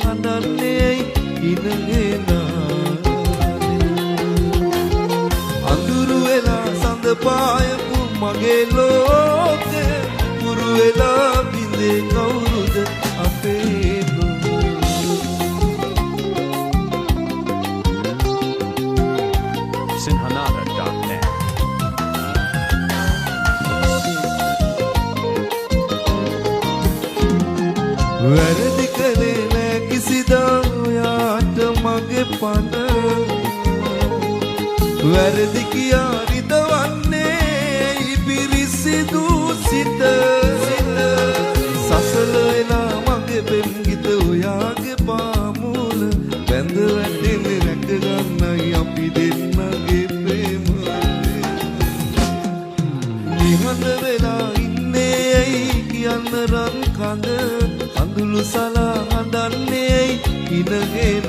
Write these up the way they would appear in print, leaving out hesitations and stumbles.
හඬන්නේ ඉනගෙන අඳුරු වෙලා සඳ පායපු මගේ ලෝකෙ පුරු වෙලා බිඳේ කවුරුද අපේ Sinhanada.net වැරදි කළේ නෑ කිසිදා ඔයාට මගේ පණ වැරදි කියා රිදවන්නේ ඉපිරිසිදු සිත සසල වෙලා මගේ පෙම්ගිත ඔයාගේ පාමුල බැඳ වැටෙන්නේ රැක ගන්නයි අපි දෙන්නගේ ප්‍රේම නිහඬ වෙලා ඉන්නේ ඇයි කියන්න රන් කඳ අඳුළු සලා හඬන්නේ ඉනගෙන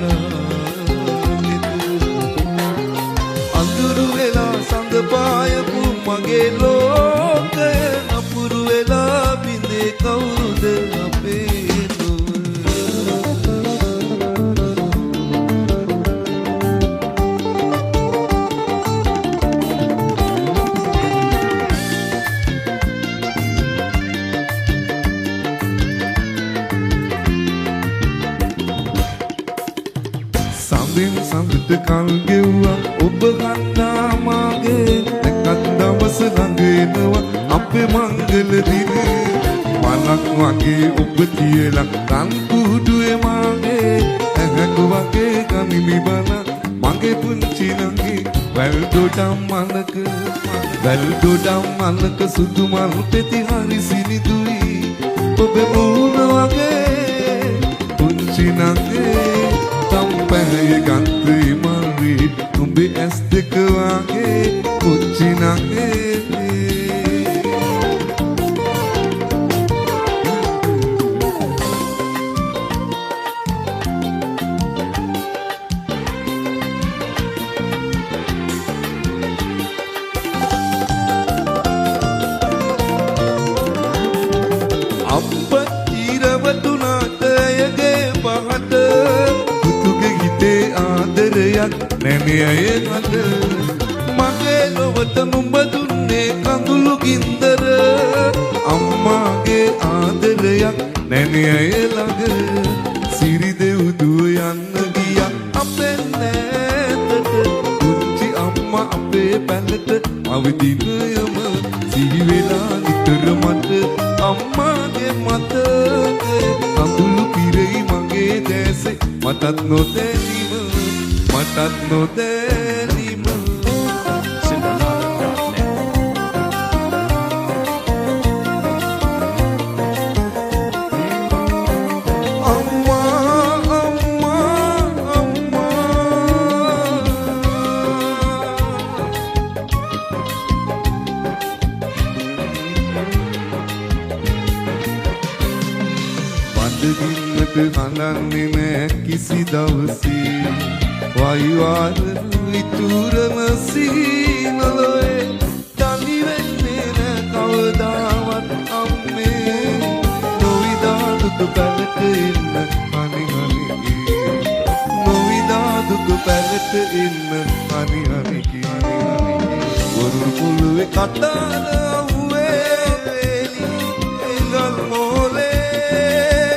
අඳුරු වෙලා සඳ පායපු මගේ ලෝකය නපුරු වෙලා බිඳේ කවුරුද අපේ සඳින් සඳට කල් ගෙව්වා ඔබ ගන්නා මාගේ නැකත් දවස ළඟ එනවා අපේ මංගල දින මලක් වගේ ඔබ තියලා රන් කුඩුවේ මාගේ ඇඟක වගේ කමිලි බල මගේ පුංචි නංගි වැල් දොඩම් මලක සුදු මල් පෙති හරි සිනිදුයි ඔබේ මූණ වගේ පුංචි නංගේ තම්පැය ගන්ත්‍රී මල්වී උඹේ ඇස් දෙක වගේ පුංචි නංගේ අප ඉරවතුනාට යගේ පහට ආදරයක් නැනේ අය ගඳ මගේ ලොවට නුඹ දුන්නේ කඳුළු ගින්දර අම්මාගේ ආදරයක් නැනේ අය ළඟ සිරි දෙව්දුව යන්න ගියා අපේ නෑතට පුංචි අම්මා අපේ පැලට අවදිනයම සිහි වෙලා නිතර මට අම්මාගේ මතකේ කඳුළු පිරෙයි මගේ දැසේ මටත් නොදැනීම මටත් නොදැනීම Sinhanada.net අම්මා අම්මා අම්මා බඩගින්නට හඳන්නේ නෑ කිසි දවසේ වයිවාද ඉතුරන සීනලොේ තනි වෙන්නේ නෑ කවදාවත් අම්මේ නොවිදා දුක පැලට එන්න හනි හනිකි නොවිදා දුක පැලට එන්න හනි හනිකි වරුරු පුළුවේ කතාන අහුවේ වේලි එංගල් මෝලේ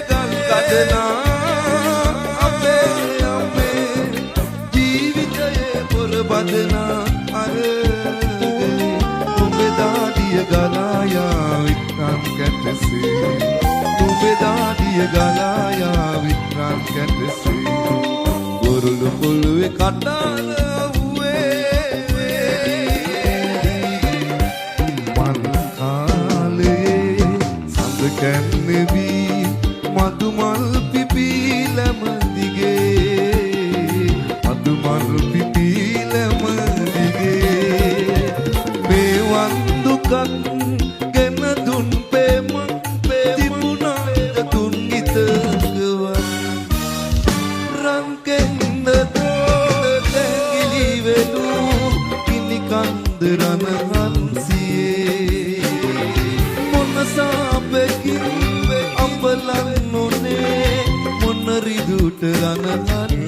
ගල් කඩනා බදනා අරගලේ ඔබේ දාඩිය ගලායා වික්‍රම් කැටසේ ඔබේ දාඩිය ගලායා වික්‍රම් කැටසේ වරුළු පොළුවේ කටාන මල් කාලේ සඳ කැන්නේවී මදුමල් පිපිලම දිගේ මදුමල් පිපිලම දිගේ මේවන් දුකක් ගෙන දුන් පෙමක් තිබුණාද තුන් ඉතකවත් රංකෙන්ද තැගිලි වෙනු කිනි කන්ද රණහන්සියේ මොන සාපකින් අපලන් නොනේ මොන රිදුට රනලන්න